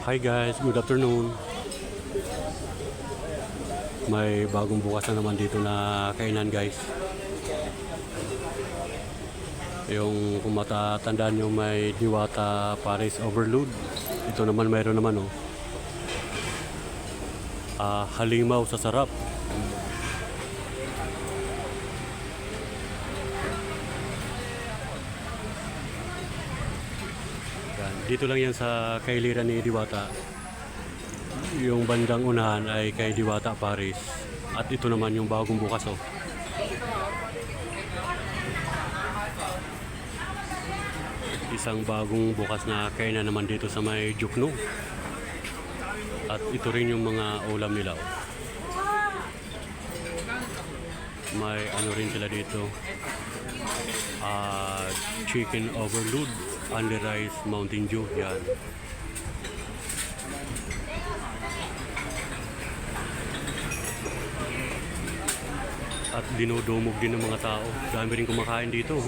Hi guys, good afternoon. May bagong bukas na naman dito na kainan guys. Yung kung matatandaan nyo may Diwata Paris Overload. Ito naman mayroon naman halimaw sa sarap. Yan. Dito lang yan sa kailiran ni Diwata. Yung bandang unahan ay kay Diwata Paris. At ito naman yung bagong bukas Isang bagong bukas na kainan naman dito sa may Jukno. At ito rin yung mga ulam nila. May ano rin sila dito. Chicken overload, only rice, Mountain Dew. Yan. At dinudumog din ng mga tao. Dami rin kumakain dito.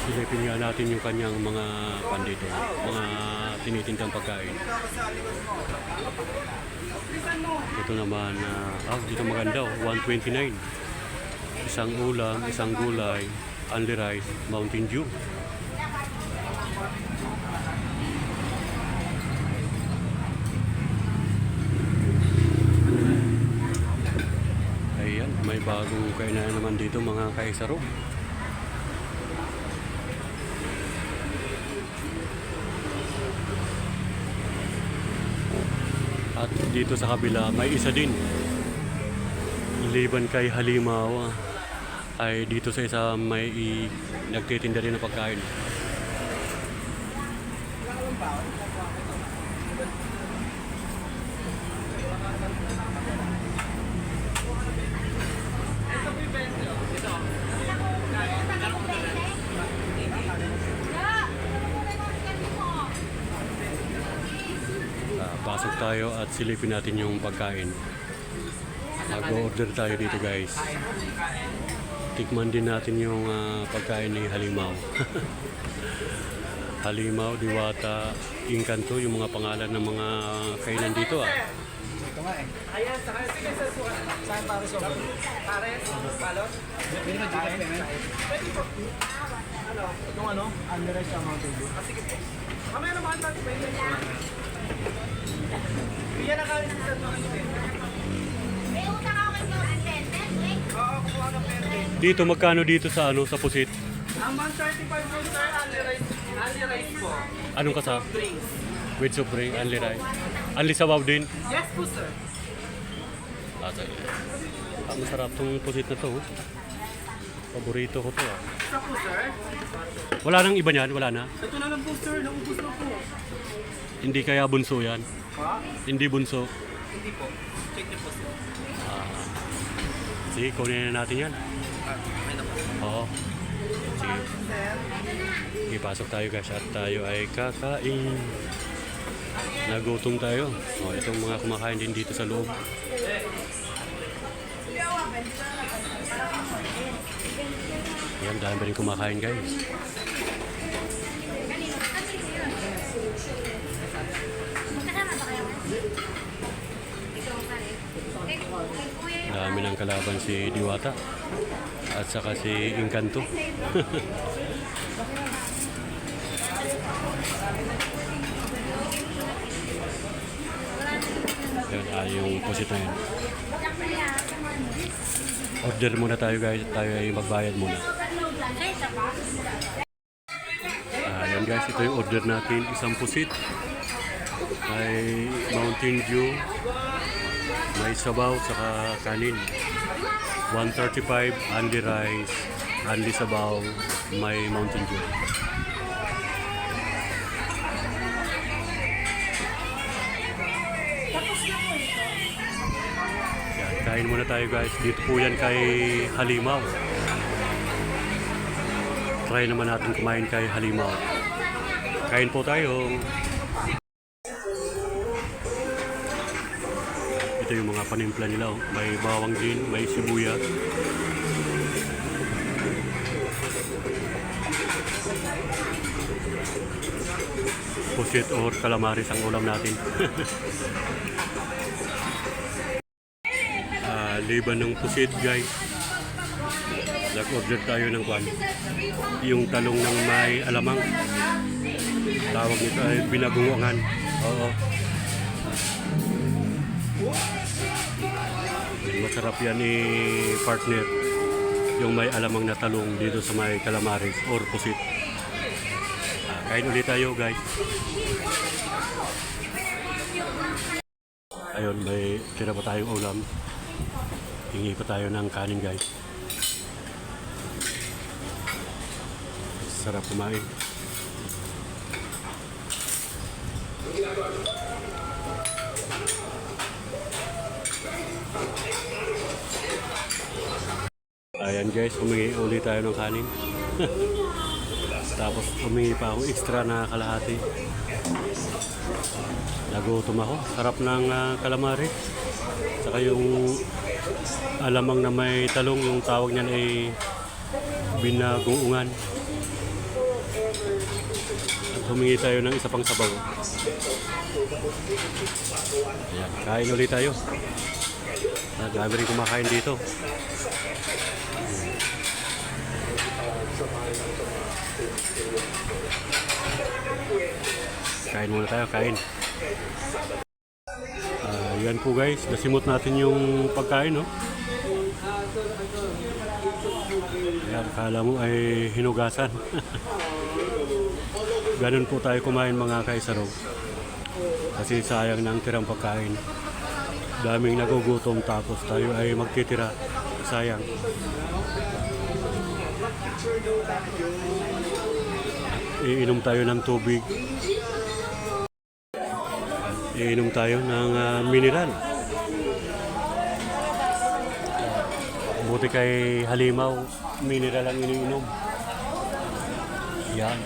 Silipin nga natin yung kanyang mga pandito, mga tinitindang pagkain. Ito naman, dito maganda 129. Isang ulam, isang gulay, only rice, Mountain Dew. Ayan, may bagong kainan naman dito mga kaisaro. At dito sa kabila may isa din. Liban kay halimaw ay dito sa isa may nagtitinda rin ng pagkain. Pasok tayo at silipin natin yung pagkain. Mag-order tayo dito guys. Tikman din natin yung pagkain ni halimaw. Halimaw, Diwata, Inkanto, yung mga pangalan ng mga kainan dito Ito nga eh. Ayan, saan Paris over? Paris? Balot? Pwede ba dito payment? Pwede po. Itong ano? Unrealized sa Mountain Dew. Sige po. Kamaya naman natin pwede. Iyan ang kalis sa mga May utang ako kay attendant, eh? Oo, kukuha ng pwede. Dito magkano dito sa sa pusit? Ang 135 po sir, only rice po. Anong kasama? Drinks. With soft drink, only rice. Only sabaw din. Yes po sir. Masarap tong pusit na to. Paborito ko to Isa po sir. Wala nang iba niyan, wala na. Ito na lang po sir, naubos na po. Hindi kaya bunso yan. Ha? Hindi bunso. Hindi po. Check niyo po sir. Sige, kunin na natin yan. May na po. Oo. Sige. Sige, pasok tayo guys at tayo ay kakain. Nagutom tayo. Itong mga kumakain din dito sa loob. Yan, dahil ba rin kumakain guys. Magkasama ba kayo? Dami ng kalaban si Diwata at saka si Inkanto. Yan, yung pusit na yun. Order muna tayo guys, tayo ay magbayad muna. Yan guys, ito yung order natin, isang pusit. May Mountain Dew, may sabaw, saka kanin. 135, only rice, only sabaw, may Mountain Dew. Yan, kain muna tayo guys. Dito po yan kay halimaw. Try naman natin kumain kay halimaw. Kain po tayo. Ito yung mga panimpla nila. Oh. May bawang din, may sibuyas. Pusit or calamaris ang ulam natin. Liban ng pusit guys. Nag-order tayo ng kwan. Yung talong ng may alamang. Tawag nito ay binagungongan. Oo. Masarap yan ni partner. Yung may alamang na talong dito sa may calamaris or pusit. Kain ulit tayo guys. Ayun, may tira pa tayong ulam. Hingi pa tayo ng kanin guys. Sarap kumain. Ayan guys, humingi ulit tayo ng kanin. Tapos humingi pa ako extra na kalahati. Nagutom ako. Sarap ng calamari. Saka yung alamang na may talong, yung tawag niyan ay binagungan. At humingi tayo ng isa pang sabaw. Ayan, kain ulit tayo. Dami rin kumakain dito. Kain muna tayo, kain. Yan po guys, nasimot natin yung pagkain, no? Ayan, kala mo ay hinugasan. Ganun po tayo kumain mga kaisarog. Kasi sayang ng tirang pagkain. Daming nagugutom tapos tayo ay magtitira. Sayang. Iinom tayo ng tubig. Iinom tayo ng mineral. Buti kay halimaw, mineral ang iniinom. Yan.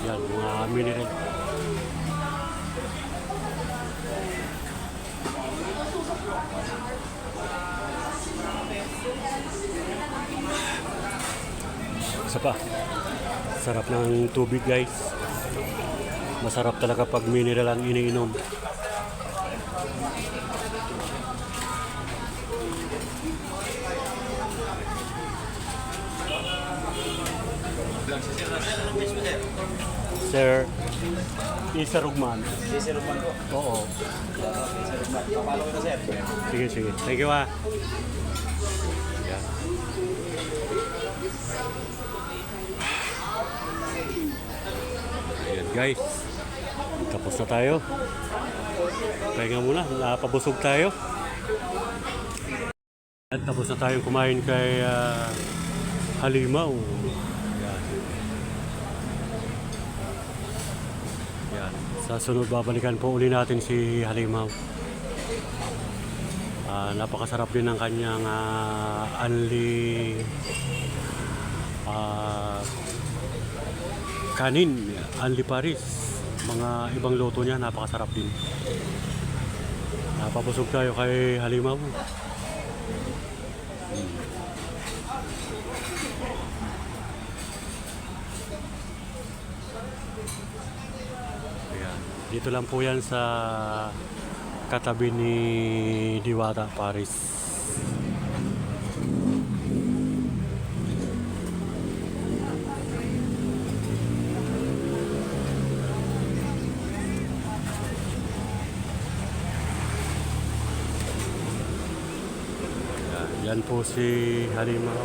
Yan, mga mineral. Isa pa. Sarap ng tubig guys. Masarap talaga pag mineral ang iniinom. Sir, isa rugman. Isa Rugman po. Oo. Isa Rugman. Papalo ko na sir. Sige, sige. Thank you ah. Yan. Ayan guys. Tapos na tayo. Pahinga muna. Napabusog tayo. At tapos na tayong kumain kay halimaw. Yan. Yan. Sa sunod babalikan po uli natin si halimaw. Napakasarap din ng kanyang anli kanin, anli paris. Mga ibang luto niya napakasarap din. Napabusog tayo kay halimaw. Ayan. Dito lang po yan sa katabi ni Diwata Paris. Yan po si halimaw.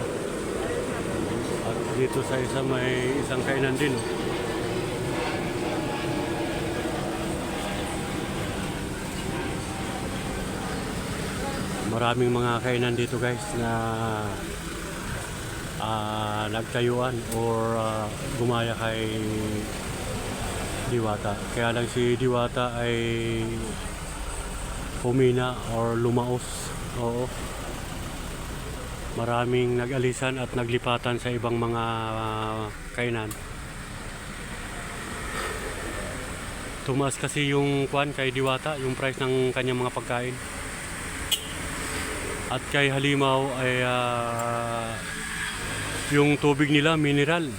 At dito sa isa may isang kainan din. Oh. Maraming mga kainan dito guys na nagtayuan or gumaya kay Diwata. Kaya lang si Diwata ay humina or lumaos. Oo. Maraming nag-alisan at naglipatan sa ibang mga kainan. Tumaas kasi yung kwan kay Diwata, yung price ng kanyang mga pagkain. At kay Halimaw ay yung tubig nila mineral.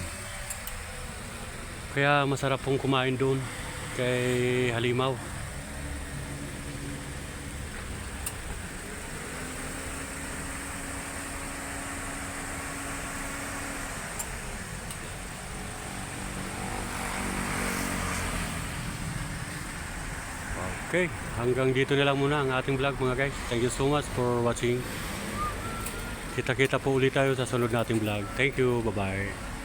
Kaya masarap pong kumain doon kay Halimaw. Okay, hanggang dito na lang muna ang ating vlog mga guys. Thank you so much for watching. Kita-kita po ulit tayo sa sunod nating vlog. Thank you, bye-bye.